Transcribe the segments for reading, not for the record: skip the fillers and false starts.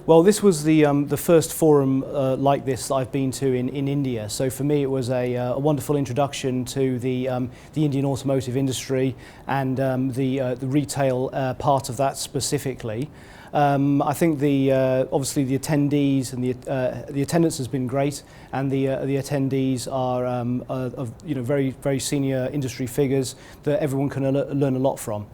Well, this was the first forum like this that I've been to in India. So for me, it was a wonderful introduction to the Indian automotive industry and the retail part of that specifically. I think obviously the attendees and the attendance has been great, and the attendees are of very senior industry figures that everyone can learn a lot from.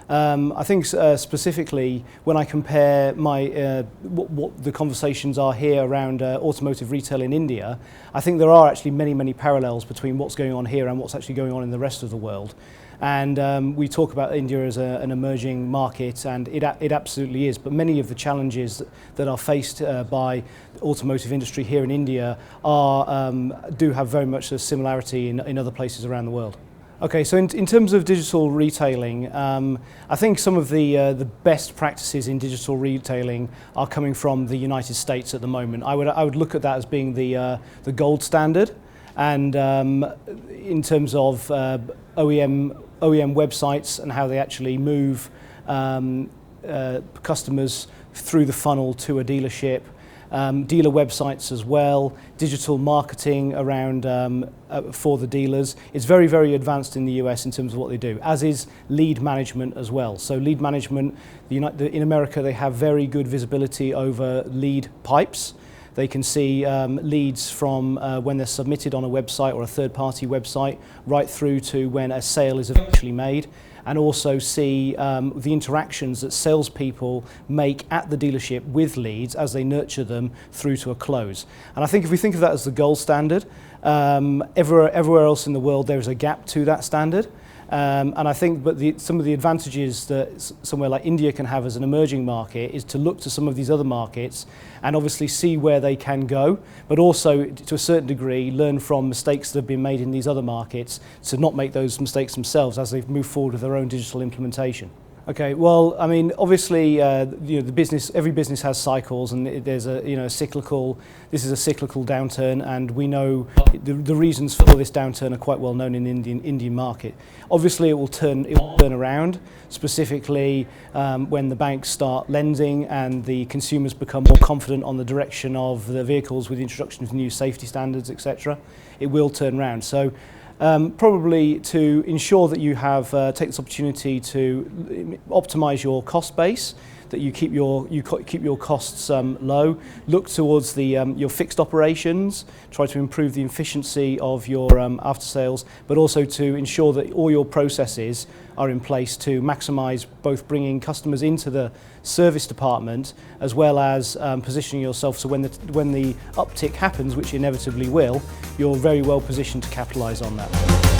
I think specifically when I compare what the conversations are here around automotive retail in India, I think there are actually many parallels between what's going on here and what's actually going on in the rest of the world. And we talk about India as an emerging market, and it absolutely is. But many of the challenges that are faced by the automotive industry here in India do have very much a similarity in other places around the world. Okay, so in terms of digital retailing, I think some of the best practices in digital retailing are coming from the United States at the moment. I would look at that as being the gold standard, and in terms of OEM websites and how they actually move customers through the funnel to a dealership. Dealer websites as well, digital marketing around for the dealers. It's very advanced in the US in terms of what they do, as is lead management as well. So lead management, in America they have very good visibility over lead pipes. They can see leads from when they're submitted on a website or a third-party website right through to when a sale is eventually made, and also see the interactions that salespeople make at the dealership with leads as they nurture them through to a close. And I think if we think of that as the gold standard, everywhere else in the world there is a gap to that standard. And I think some of the advantages that somewhere like India can have as an emerging market is to look to some of these other markets and obviously see where they can go, but also to a certain degree learn from mistakes that have been made in these other markets to not make those mistakes themselves as they've moved forward with their own digital implementation. Okay, well, I mean, obviously, every business has cycles, and there's this is a cyclical downturn, and we know the reasons for this downturn are quite well known in the Indian market. Obviously, it will turn around, specifically when the banks start lending and the consumers become more confident on the direction of the vehicles with the introduction of new safety standards, etc. It will turn around. So. Probably to ensure that you take this opportunity to optimize your cost base, that you keep your costs low. Look towards your fixed operations. Try to improve the efficiency of your after sales, but also to ensure that all your processes are in place to maximize both bringing customers into the service department as well as positioning yourself so when the uptick happens, which inevitably will, you're very well positioned to capitalize on that.